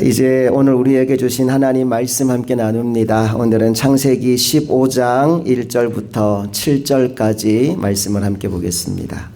이제 오늘 우리에게 주신 하나님 말씀 함께 나눕니다. 오늘은 창세기 15장 1절부터 7절까지 말씀을 함께 보겠습니다.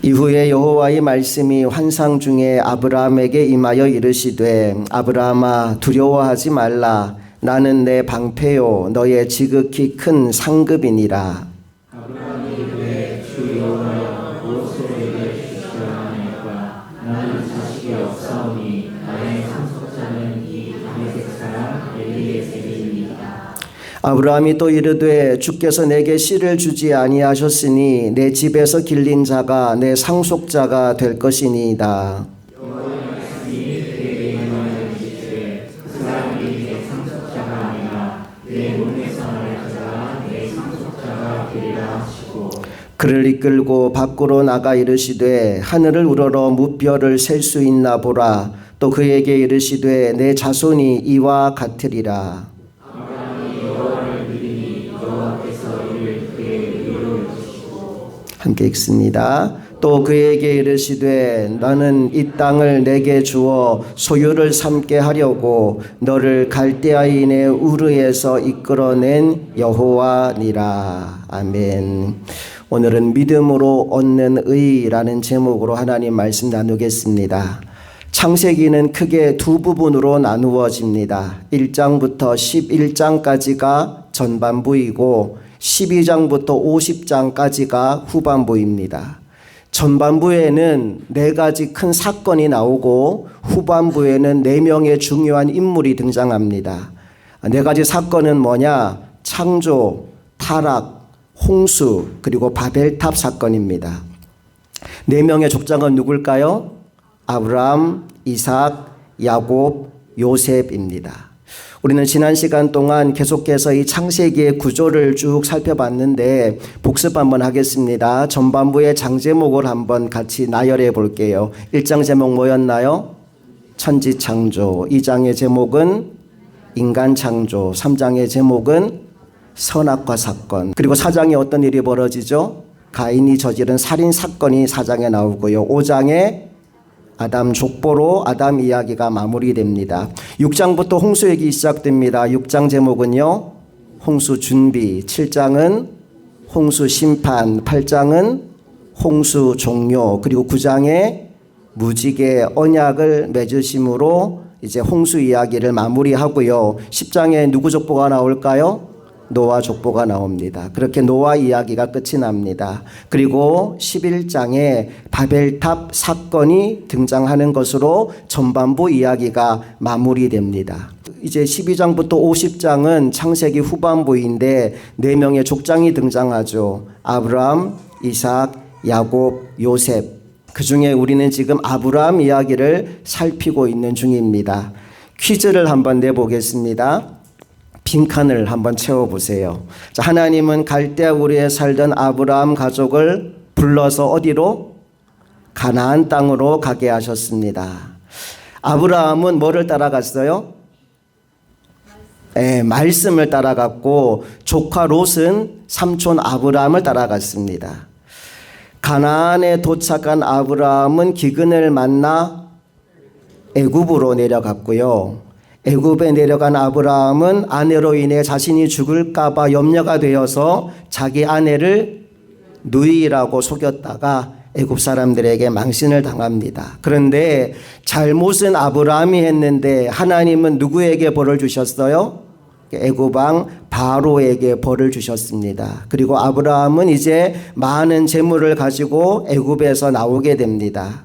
이후에 여호와의 말씀이 환상 중에 아브라함에게 임하여 이르시되 아브라함아 두려워하지 말라. 나는 내 방패요 너의 지극히 큰 상급이니라. 아브라함이 이르되 주 여호와여 무엇으로 주시려 하나이까 나는 자식이 없사오니 나의 상속자는 이 다메섹 사람 엘리에셀이니이다. 아브라함이 또 이르되 주께서 내게 씨를 주지 아니하셨으니 내 집에서 길린 자가 내 상속자가 될 것이니이다. 여호와의 말씀이 그에게 임하여 이르시되 그 사람이 내 상속자가 아니라 내 몸에서 날 자가 내 상속자가 되리라 하시고 그를 이끌고 밖으로 나가 이르시되 하늘을 우러러 무별을 셀 수 있나 보라. 또 그에게 이르시되 내 자손이 이와 같으리라. 아브라함이 여호와를 믿으니 여호와께서 이를 그의 의로 여기시고 함께 읽습니다. 또 그에게 이르시되 너는 이 땅을 내게 주어 소유를 삼게 하려고 너를 갈대아인의 우르에서 이끌어낸 여호와니라. 아멘. 오늘은 믿음으로 얻는 의라는 제목으로 하나님 말씀 나누겠습니다. 창세기는 크게 두 부분으로 나누어집니다. 1장부터 11장까지가 전반부이고 12장부터 50장까지가 후반부입니다. 전반부에는 네 가지 큰 사건이 나오고 후반부에는 네 명의 중요한 인물이 등장합니다. 네 가지 사건은 뭐냐? 창조, 타락, 홍수, 그리고 바벨탑 사건입니다. 네 명의 족장은 누굴까요? 아브라함, 이삭, 야곱, 요셉입니다. 우리는 지난 시간 동안 계속해서 이 창세기의 구조를 쭉 살펴봤는데 복습 한번 하겠습니다. 전반부의 장 제목을 한번 같이 나열해 볼게요. 1장 제목 뭐였나요? 천지 창조. 2장의 제목은 인간 창조. 3장의 제목은 선악과 사건. 그리고 4장에 어떤 일이 벌어지죠? 가인이 저지른 살인 사건이 4장에 나오고요. 5장에 아담 족보로 아담 이야기가 마무리됩니다. 6장부터 홍수 얘기 시작됩니다. 6장 제목은요. 홍수 준비. 7장은 홍수 심판. 8장은 홍수 종료. 그리고 9장에 무지개 언약을 맺으심으로 이제 홍수 이야기를 마무리하고요. 10장에 누구 족보가 나올까요? 노아 족보가 나옵니다. 그렇게 노아 이야기가 끝이 납니다. 그리고 11장에 바벨탑 사건이 등장하는 것으로 전반부 이야기가 마무리됩니다. 이제 12장부터 50장은 창세기 후반부인데 4명의 족장이 등장하죠. 아브라함, 이삭, 야곱, 요셉. 그 중에 우리는 지금 아브라함 이야기를 살피고 있는 중입니다. 퀴즈를 한번 내보겠습니다. 빈칸을 한번 채워보세요. 자, 하나님은 갈대아 우르에 살던 아브라함 가족을 불러서 어디로? 가나안 땅으로 가게 하셨습니다. 아브라함은 뭐를 따라갔어요? 말씀을 따라갔고 조카 롯은 삼촌 아브라함을 따라갔습니다. 가나안에 도착한 아브라함은 기근을 만나 애굽으로 내려갔고요. 애굽에 내려간 아브라함은 아내로 인해 자신이 죽을까 봐 염려가 되어서 자기 아내를 누이라고 속였다가 애굽 사람들에게 망신을 당합니다. 그런데 잘못은 아브라함이 했는데 하나님은 누구에게 벌을 주셨어요? 애굽 왕 바로에게 벌을 주셨습니다. 그리고 아브라함은 이제 많은 재물을 가지고 애굽에서 나오게 됩니다.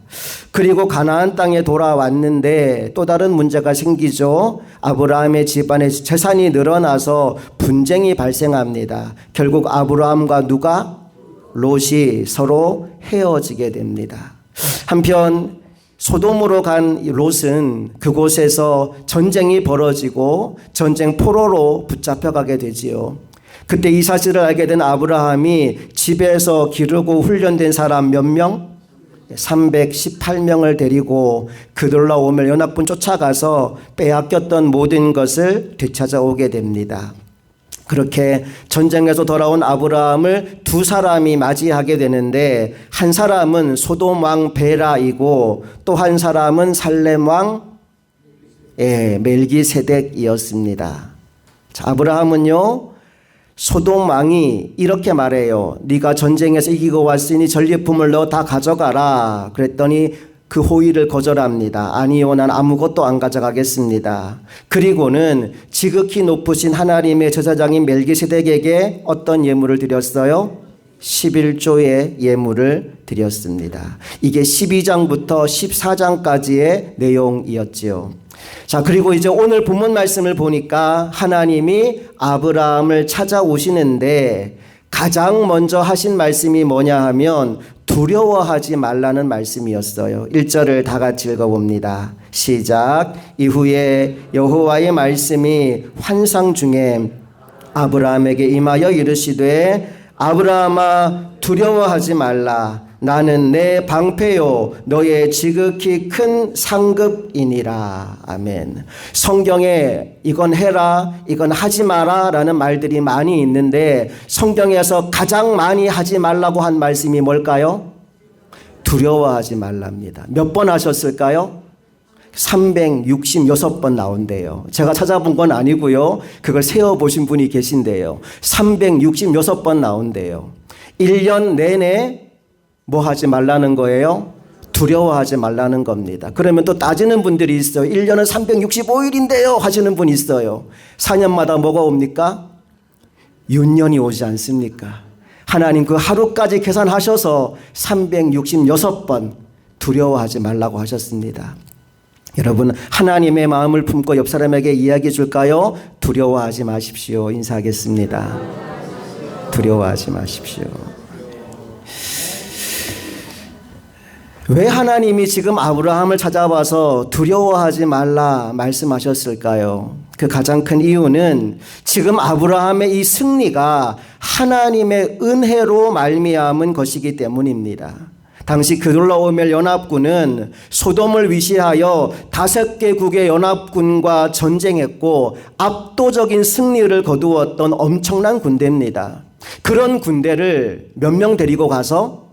그리고 가나안 땅에 돌아왔는데 또 다른 문제가 생기죠. 아브라함의 집안에 재산이 늘어나서 분쟁이 발생합니다. 결국 아브라함과 누가? 롯이 서로 헤어지게 됩니다. 한편 소돔으로 간 롯은 그곳에서 전쟁이 벌어지고 전쟁 포로로 붙잡혀가게 되지요. 그때 이 사실을 알게 된 아브라함이 집에서 기르고 훈련된 사람 몇 명? 318명을 데리고 그들로 오면 연합군 쫓아가서 빼앗겼던 모든 것을 되찾아오게 됩니다. 그렇게 전쟁에서 돌아온 아브라함을 두 사람이 맞이하게 되는데 한 사람은 소돔 왕 베라이고 또 한 사람은 살렘 왕 멜기세덱이었습니다. 자, 아브라함은요, 소돔 왕이 이렇게 말해요. 네가 전쟁에서 이기고 왔으니 전리품을 너 다 가져가라. 그랬더니 그 호의를 거절합니다. 아니요, 난 아무것도 안 가져가겠습니다. 그리고는 지극히 높으신 하나님의 제사장인 멜기세덱에게 어떤 예물을 드렸어요? 11조의 예물을 드렸습니다. 이게 12장부터 14장까지의 내용이었지요. 자, 그리고 이제 오늘 본문 말씀을 보니까 하나님이 아브라함을 찾아오시는데 가장 먼저 하신 말씀이 뭐냐 하면 두려워하지 말라는 말씀이었어요. 1절을 다 같이 읽어봅니다. 시작. 이후에 여호와의 말씀이 환상 중에 아브라함에게 임하여 이르시되 아브라함아 두려워하지 말라. 나는 내 방패요 너의 지극히 큰 상급이니라. 아멘. 성경에 이건 해라 이건 하지 마라 라는 말들이 많이 있는데 성경에서 가장 많이 하지 말라고 한 말씀이 뭘까요? 두려워하지 말랍니다. 몇 번 하셨을까요? 366번 나온대요. 제가 찾아본 건 아니고요. 그걸 세어보신 분이 계신데요. 366번 나온대요. 1년 내내 뭐 하지 말라는 거예요? 두려워하지 말라는 겁니다. 그러면 또 따지는 분들이 있어요. 1년은 365일인데요 하시는 분이 있어요. 4년마다 뭐가 옵니까? 윤년이 오지 않습니까? 하나님 그 하루까지 계산하셔서 366번 두려워하지 말라고 하셨습니다. 여러분, 하나님의 마음을 품고 옆 사람에게 이야기해 줄까요? 두려워하지 마십시오. 인사하겠습니다. 두려워하지 마십시오. 왜 하나님이 지금 아브라함을 찾아와서 두려워하지 말라 말씀하셨을까요? 그 가장 큰 이유는 지금 아브라함의 이 승리가 하나님의 은혜로 말미암은 것이기 때문입니다. 당시 그돌라오멜 연합군은 소돔을 위시하여 5개국의 연합군과 전쟁했고 압도적인 승리를 거두었던 엄청난 군대입니다. 그런 군대를 몇 명 데리고 가서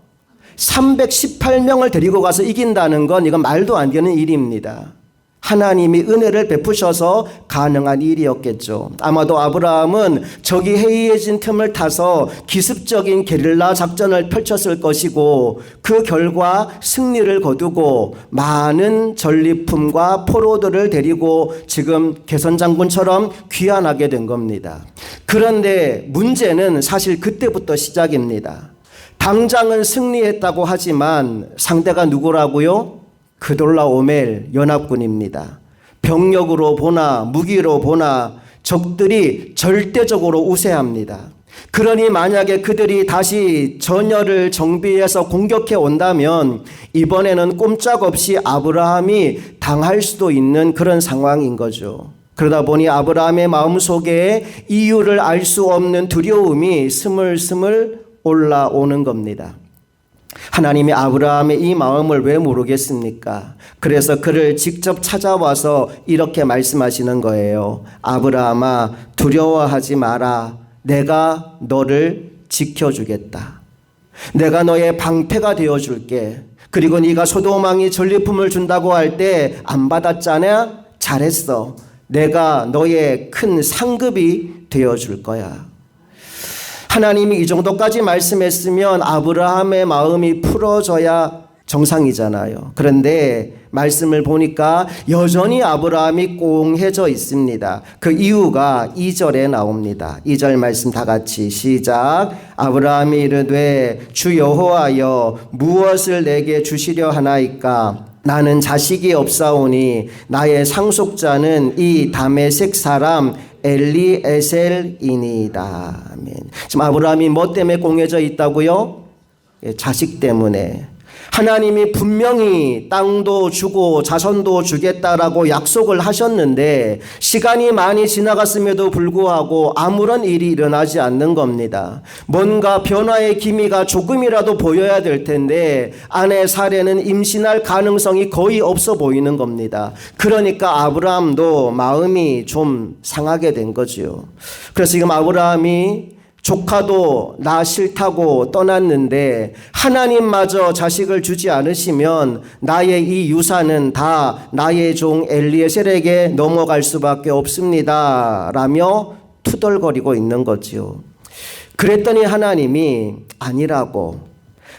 318명을 데리고 가서 이긴다는 건 이건 말도 안 되는 일입니다. 하나님이 은혜를 베푸셔서 가능한 일이었겠죠. 아마도 아브라함은 적이 해이해진 틈을 타서 기습적인 게릴라 작전을 펼쳤을 것이고 그 결과 승리를 거두고 많은 전리품과 포로들을 데리고 지금 개선장군처럼 귀환하게 된 겁니다. 그런데 문제는 사실 그때부터 시작입니다. 당장은 승리했다고 하지만 상대가 누구라고요? 그돌라오멜 연합군입니다. 병력으로 보나 무기로 보나 적들이 절대적으로 우세합니다. 그러니 만약에 그들이 다시 전열을 정비해서 공격해 온다면 이번에는 꼼짝없이 아브라함이 당할 수도 있는 그런 상황인 거죠. 그러다 보니 아브라함의 마음속에 이유를 알 수 없는 두려움이 스물스물 올라오는 겁니다. 하나님이 아브라함의 이 마음을 왜 모르겠습니까? 그래서 그를 직접 찾아와서 이렇게 말씀하시는 거예요. 아브라함아 두려워하지 마라. 내가 너를 지켜주겠다. 내가 너의 방패가 되어줄게. 그리고 네가 소돔 왕이 전리품을 준다고 할 때 안 받았잖아? 잘했어. 내가 너의 큰 상급이 되어줄 거야. 하나님이 이 정도까지 말씀했으면 아브라함의 마음이 풀어져야 정상이잖아요. 그런데 말씀을 보니까 여전히 아브라함이 꽁해져 있습니다. 그 이유가 2절에 나옵니다. 2절 말씀 다 같이 시작. 아브라함이 이르되 주 여호와여 무엇을 내게 주시려 하나이까? 나는 자식이 없사오니 나의 상속자는 이 다메섹 사람 엘리에셀이니이다. 아멘. 지금 아브라함이 뭐 때문에 공해져 있다고요? 자식 때문에. 하나님이 분명히 땅도 주고 자손도 주겠다라고 약속을 하셨는데 시간이 많이 지나갔음에도 불구하고 아무런 일이 일어나지 않는 겁니다. 뭔가 변화의 기미가 조금이라도 보여야 될 텐데 아내 사례는 임신할 가능성이 거의 없어 보이는 겁니다. 그러니까 아브라함도 마음이 좀 상하게 된 거죠. 그래서 지금 아브라함이 조카도 나 싫다고 떠났는데 하나님마저 자식을 주지 않으시면 나의 이 유산은 다 나의 종 엘리에셀에게 넘어갈 수밖에 없습니다 라며 투덜거리고 있는 거지요. 그랬더니 하나님이 아니라고,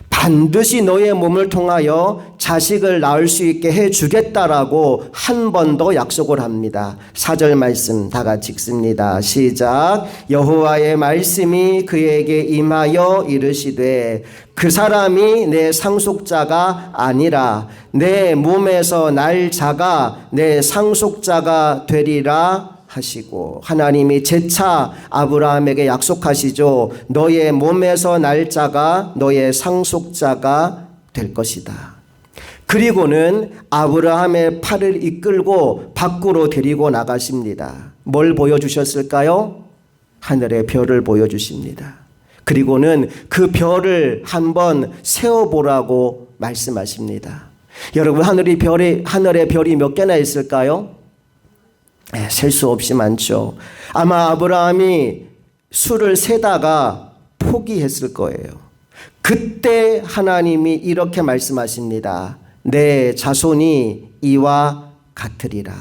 반드시 너의 몸을 통하여 자식을 낳을 수 있게 해주겠다라고 한 번 더 약속을 합니다. 4절 말씀 다 같이 읽습니다. 시작. 여호와의 말씀이 그에게 임하여 이르시되 그 사람이 내 상속자가 아니라 내 몸에서 날 자가 내 상속자가 되리라 하시고, 하나님이 재차 아브라함에게 약속하시죠. 너의 몸에서 날 자가 너의 상속자가 될 것이다. 그리고는 아브라함의 팔을 이끌고 밖으로 데리고 나가십니다. 뭘 보여주셨을까요? 하늘의 별을 보여주십니다. 그리고는 그 별을 한번 세어보라고 말씀하십니다. 여러분, 하늘의 별이 몇 개나 있을까요? 셀 수 없이 많죠. 아마 아브라함이 수를 세다가 포기했을 거예요. 그때 하나님이 이렇게 말씀하십니다. 내 자손이 이와 같으리라.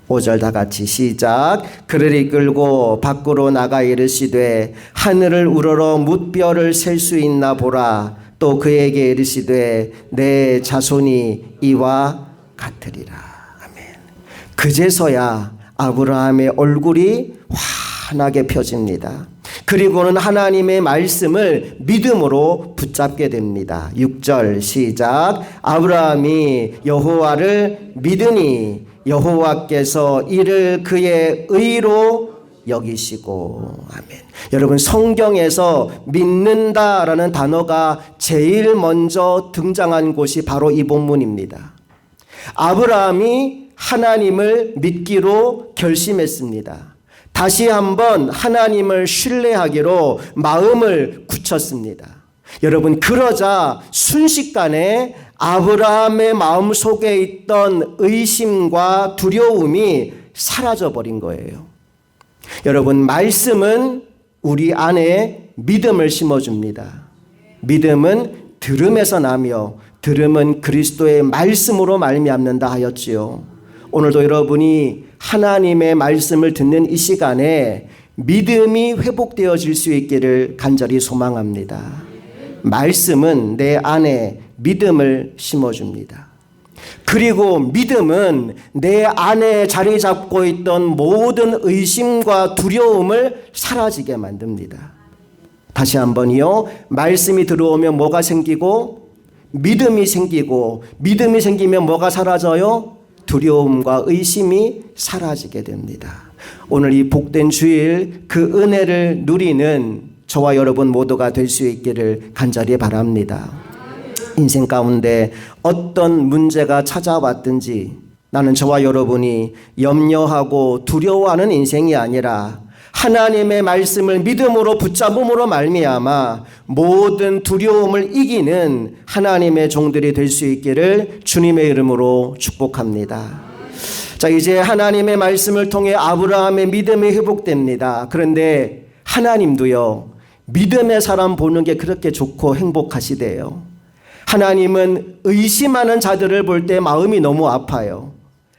5절 다 같이 시작. 그를 이끌고 밖으로 나가 이르시되 하늘을 우러러 뭇별을 셀 수 있나 보라. 또 그에게 이르시되 내 자손이 이와 같으리라. 아멘. 그제서야 아브라함의 얼굴이 환하게 펴집니다. 그리고는 하나님의 말씀을 믿음으로 붙잡게 됩니다. 6절 시작. 아브라함이 여호와를 믿으니 여호와께서 이를 그의 의로 여기시고. 아멘. 여러분, 성경에서 믿는다라는 단어가 제일 먼저 등장한 곳이 바로 이 본문입니다. 아브라함이 하나님을 믿기로 결심했습니다. 다시 한번 하나님을 신뢰하기로 마음을 굳혔습니다. 여러분, 그러자 순식간에 아브라함의 마음속에 있던 의심과 두려움이 사라져버린 거예요. 여러분, 말씀은 우리 안에 믿음을 심어줍니다. 믿음은 들음에서 나며 들음은 그리스도의 말씀으로 말미암는다 하였지요. 오늘도 여러분이 하나님의 말씀을 듣는 이 시간에 믿음이 회복되어질 수 있기를 간절히 소망합니다. 말씀은 내 안에 믿음을 심어줍니다. 그리고 믿음은 내 안에 자리 잡고 있던 모든 의심과 두려움을 사라지게 만듭니다. 다시 한번요. 말씀이 들어오면 뭐가 생기고? 믿음이 생기고, 믿음이 생기면 뭐가 사라져요? 두려움과 의심이 사라지게 됩니다. 오늘 이 복된 주일 그 은혜를 누리는 저와 여러분 모두가 될 수 있기를 간절히 바랍니다. 인생 가운데 어떤 문제가 찾아왔든지 나는 저와 여러분이 염려하고 두려워하는 인생이 아니라 하나님의 말씀을 믿음으로 붙잡음으로 말미암아 모든 두려움을 이기는 하나님의 종들이 될 수 있기를 주님의 이름으로 축복합니다. 자, 이제 하나님의 말씀을 통해 아브라함의 믿음이 회복됩니다. 그런데 하나님도요, 믿음의 사람 보는 게 그렇게 좋고 행복하시대요. 하나님은 의심하는 자들을 볼 때 마음이 너무 아파요.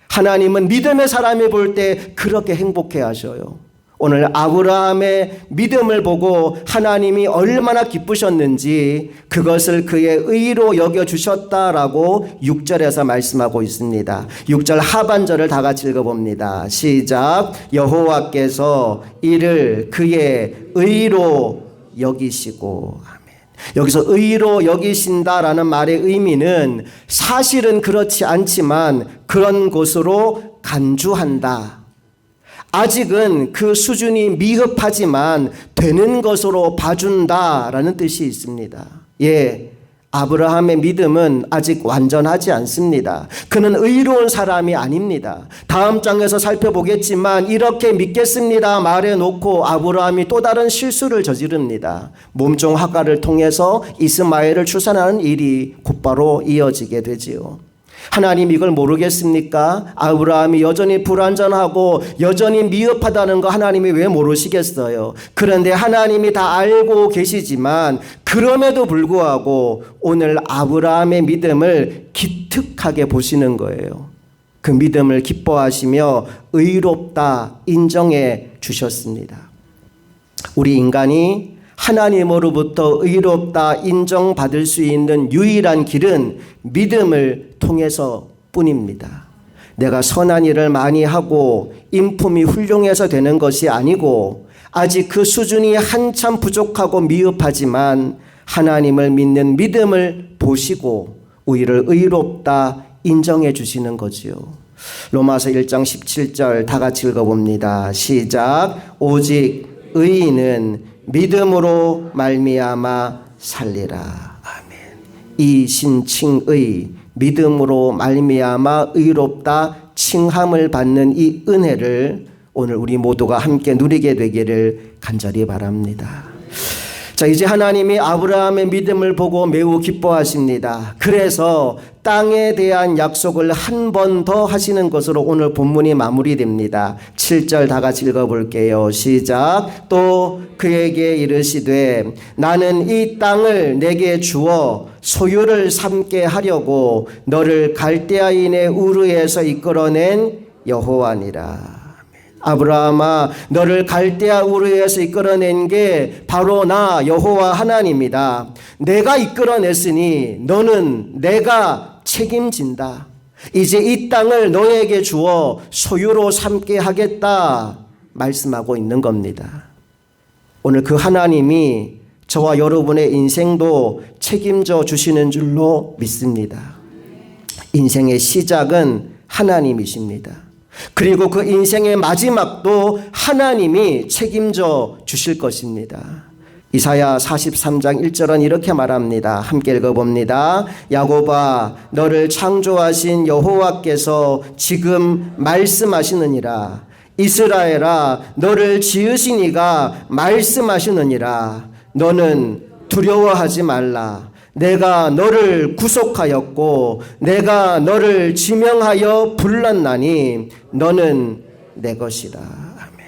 하나님은 믿음의 사람이 볼 때 그렇게 행복해 하셔요. 오늘 아브라함의 믿음을 보고 하나님이 얼마나 기쁘셨는지 그것을 그의 의로 여겨주셨다라고 6절에서 말씀하고 있습니다. 6절 하반절을 다 같이 읽어봅니다. 시작. 여호와께서 이를 그의 의로 여기시고. 아멘. 여기서 의로 여기신다라는 말의 의미는 사실은 그렇지 않지만 그런 곳으로 간주한다. 아직은 그 수준이 미흡하지만 되는 것으로 봐준다라는 뜻이 있습니다. 예, 아브라함의 믿음은 아직 완전하지 않습니다. 그는 의로운 사람이 아닙니다. 다음 장에서 살펴보겠지만 이렇게 믿겠습니다 말해놓고 아브라함이 또 다른 실수를 저지릅니다. 몸종 하가를 통해서 이스마엘을 출산하는 일이 곧바로 이어지게 되지요. 하나님 이걸 모르겠습니까? 아브라함이 여전히 불완전하고 여전히 미흡하다는 거 하나님이 왜 모르시겠어요? 그런데 하나님이 다 알고 계시지만 그럼에도 불구하고 오늘 아브라함의 믿음을 기특하게 보시는 거예요. 그 믿음을 기뻐하시며 의롭다 인정해 주셨습니다. 우리 인간이 하나님으로부터 의롭다 인정받을 수 있는 유일한 길은 믿음을 통해서 뿐입니다. 내가 선한 일을 많이 하고 인품이 훌륭해서 되는 것이 아니고 아직 그 수준이 한참 부족하고 미흡하지만 하나님을 믿는 믿음을 보시고 우리를 의롭다 인정해 주시는 거지요. 로마서 1장 17절 다 같이 읽어봅니다. 시작. 오직 의인은 믿음으로 말미암아 살리라. 아멘. 이 신칭의 믿음으로 말미암아 의롭다 칭함을 받는 이 은혜를 오늘 우리 모두가 함께 누리게 되기를 간절히 바랍니다. 자, 이제 하나님이 아브라함의 믿음을 보고 매우 기뻐하십니다. 그래서 땅에 대한 약속을 한 번 더 하시는 것으로 오늘 본문이 마무리됩니다. 7절 다 같이 읽어볼게요. 시작. 또 그에게 이르시되 나는 이 땅을 내게 주어 소유를 삼게 하려고 너를 갈대아인의 우르에서 이끌어낸 여호와니라. 아브라함아, 너를 갈대아 우르에서 이끌어낸 게 바로 나 여호와 하나님이다. 내가 이끌어냈으니 너는 내가 책임진다. 이제 이 땅을 너에게 주어 소유로 삼게 하겠다 말씀하고 있는 겁니다. 오늘 그 하나님이 저와 여러분의 인생도 책임져 주시는 줄로 믿습니다. 인생의 시작은 하나님이십니다. 그리고 그 인생의 마지막도 하나님이 책임져 주실 것입니다. 이사야 43장 1절은 이렇게 말합니다. 함께 읽어봅니다. 야곱아, 너를 창조하신 여호와께서 지금 말씀하시느니라. 이스라엘아, 너를 지으신 이가 말씀하시느니라. 너는 두려워하지 말라. 내가 너를 구속하였고 내가 너를 지명하여 불렀나니 너는 내 것이다. 아멘.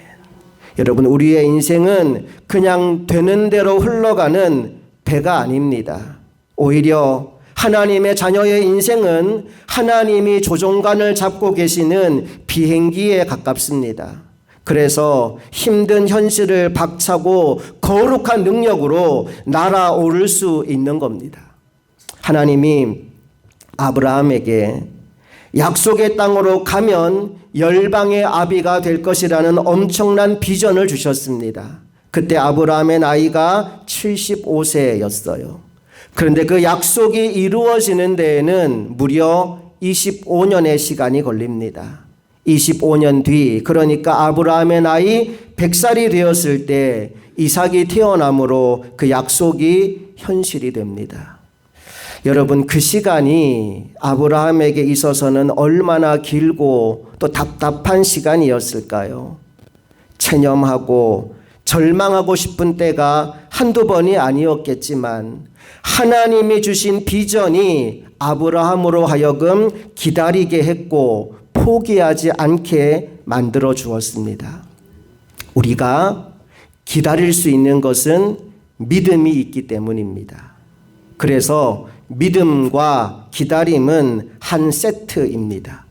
여러분, 우리의 인생은 그냥 되는 대로 흘러가는 배가 아닙니다. 오히려 하나님의 자녀의 인생은 하나님이 조종관을 잡고 계시는 비행기에 가깝습니다. 그래서 힘든 현실을 박차고 거룩한 능력으로 날아오를 수 있는 겁니다. 하나님이 아브라함에게 약속의 땅으로 가면 열방의 아비가 될 것이라는 엄청난 비전을 주셨습니다. 그때 아브라함의 나이가 75세였어요. 그런데 그 약속이 이루어지는 데에는 무려 25년의 시간이 걸립니다. 25년 뒤, 그러니까 아브라함의 나이 100살이 되었을 때 이삭이 태어남으로 그 약속이 현실이 됩니다. 여러분, 그 시간이 아브라함에게 있어서는 얼마나 길고 또 답답한 시간이었을까요? 체념하고 절망하고 싶은 때가 한두 번이 아니었겠지만 하나님이 주신 비전이 아브라함으로 하여금 기다리게 했고 포기하지 않게 만들어 주었습니다. 우리가 기다릴 수 있는 것은 믿음이 있기 때문입니다. 그래서 믿음과 기다림은 한 세트입니다.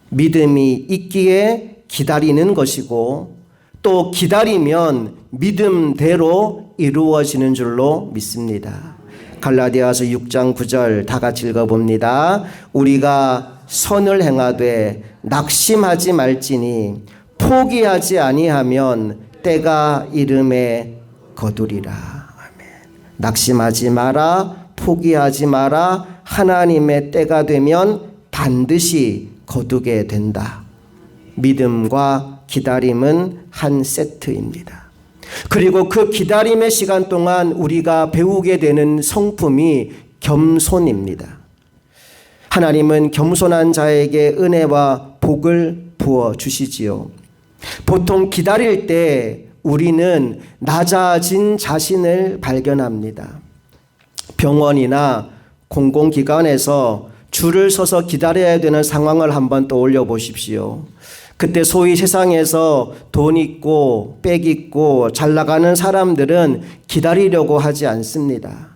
믿음이 있기에 기다리는 것이고 또 기다리면 믿음대로 이루어지는 줄로 믿습니다. 갈라디아서 6장 9절 다 같이 읽어봅니다. 우리가 선을 행하되 낙심하지 말지니 포기하지 아니하면 때가 이름에 거두리라. 아멘. 낙심하지 마라. 포기하지 마라. 하나님의 때가 되면 반드시 거두게 된다. 믿음과 기다림은 한 세트입니다. 그리고 그 기다림의 시간 동안 우리가 배우게 되는 성품이 겸손입니다. 하나님은 겸손한 자에게 은혜와 복을 부어 주시지요. 보통 기다릴 때 우리는 낮아진 자신을 발견합니다. 병원이나 공공기관에서 줄을 서서 기다려야 되는 상황을 한번 떠올려 보십시오. 그때 소위 세상에서 돈 있고 빽 있고 잘 나가는 사람들은 기다리려고 하지 않습니다.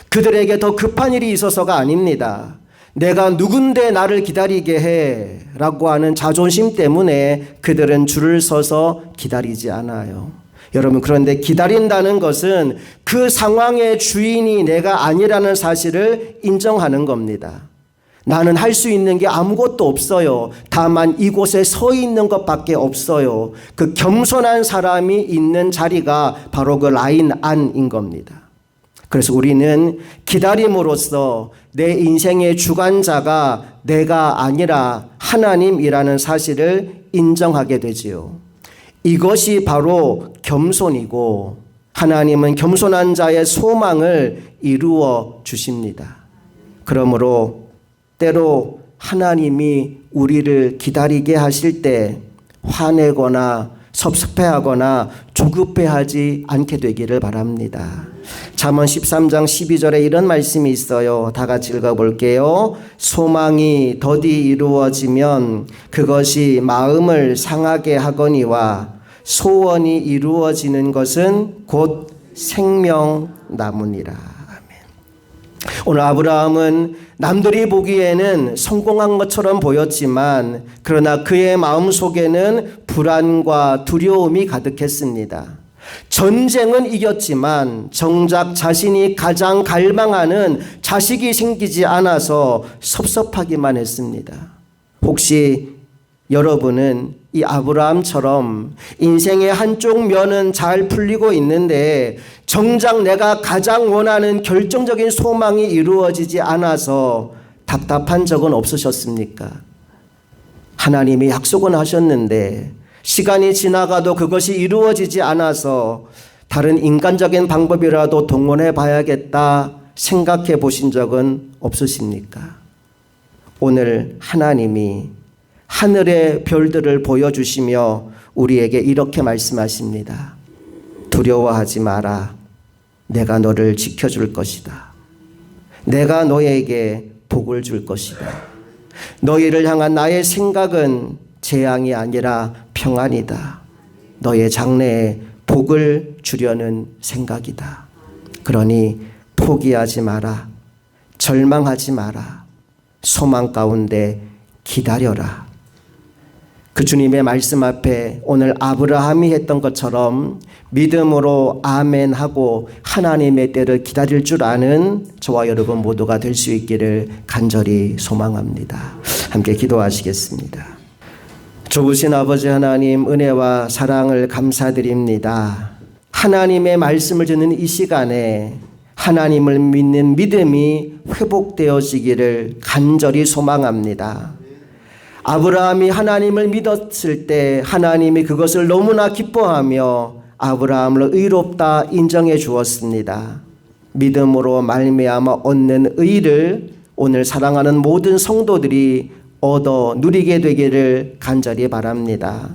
그들에게 더 급한 일이 있어서가 아닙니다. 내가 누군데 나를 기다리게 해 라고 하는 자존심 때문에 그들은 줄을 서서 기다리지 않아요. 여러분, 그런데 기다린다는 것은 그 상황의 주인이 내가 아니라는 사실을 인정하는 겁니다. 나는 할 수 있는 게 아무것도 없어요. 다만 이곳에 서 있는 것밖에 없어요. 그 겸손한 사람이 있는 자리가 바로 그 라인 안인 겁니다. 그래서 우리는 기다림으로써 내 인생의 주관자가 내가 아니라 하나님이라는 사실을 인정하게 되지요. 이것이 바로 겸손이고 하나님은 겸손한 자의 소망을 이루어 주십니다. 그러므로 때로 하나님이 우리를 기다리게 하실 때 화내거나 섭섭해하거나 조급해하지 않게 되기를 바랍니다. 잠언 13장 12절에 이런 말씀이 있어요. 다 같이 읽어볼게요. 소망이 더디 이루어지면 그것이 마음을 상하게 하거니와 소원이 이루어지는 것은 곧 생명나무니라. 오늘 아브라함은 남들이 보기에는 성공한 것처럼 보였지만 그러나 그의 마음속에는 불안과 두려움이 가득했습니다. 전쟁은 이겼지만 정작 자신이 가장 갈망하는 자식이 생기지 않아서 섭섭하기만 했습니다. 혹시 여러분은 이 아브라함처럼 인생의 한쪽 면은 잘 풀리고 있는데 정작 내가 가장 원하는 결정적인 소망이 이루어지지 않아서 답답한 적은 없으셨습니까? 하나님이 약속은 하셨는데 시간이 지나가도 그것이 이루어지지 않아서 다른 인간적인 방법이라도 동원해 봐야겠다 생각해 보신 적은 없으십니까? 오늘 하나님이 하늘의 별들을 보여주시며 우리에게 이렇게 말씀하십니다. 두려워하지 마라. 내가 너를 지켜줄 것이다. 내가 너에게 복을 줄 것이다. 너희를 향한 나의 생각은 재앙이 아니라 평안이다. 너의 장래에 복을 주려는 생각이다. 그러니 포기하지 마라. 절망하지 마라. 소망 가운데 기다려라. 그 주님의 말씀 앞에 오늘 아브라함이 했던 것처럼 믿음으로 아멘하고 하나님의 때를 기다릴 줄 아는 저와 여러분 모두가 될 수 있기를 간절히 소망합니다. 함께 기도하시겠습니다. 좋으신 아버지 하나님, 은혜와 사랑을 감사드립니다. 하나님의 말씀을 듣는 이 시간에 하나님을 믿는 믿음이 회복되어지기를 간절히 소망합니다. 아브라함이 하나님을 믿었을 때 하나님이 그것을 너무나 기뻐하며 아브라함을 의롭다 인정해 주었습니다. 믿음으로 말미암아 얻는 의를 오늘 사랑하는 모든 성도들이 얻어 누리게 되기를 간절히 바랍니다.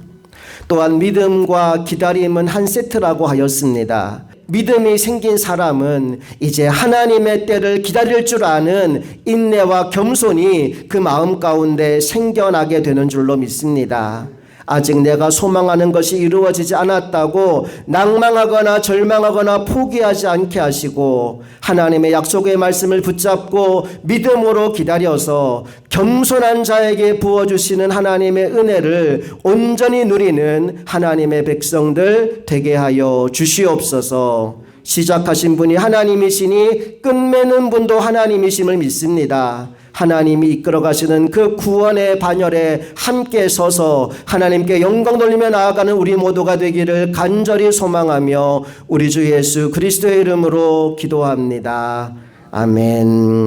또한 믿음과 기다림은 한 세트라고 하였습니다. 믿음이 생긴 사람은 이제 하나님의 때를 기다릴 줄 아는 인내와 겸손이 그 마음 가운데 생겨나게 되는 줄로 믿습니다. 아직 내가 소망하는 것이 이루어지지 않았다고 낭망하거나 절망하거나 포기하지 않게 하시고 하나님의 약속의 말씀을 붙잡고 믿음으로 기다려서 겸손한 자에게 부어주시는 하나님의 은혜를 온전히 누리는 하나님의 백성들 되게 하여 주시옵소서. 시작하신 분이 하나님이시니 끝맺는 분도 하나님이심을 믿습니다. 하나님이 이끌어 가시는 그 구원의 반열에 함께 서서 하나님께 영광 돌리며 나아가는 우리 모두가 되기를 간절히 소망하며 우리 주 예수 그리스도의 이름으로 기도합니다. 아멘.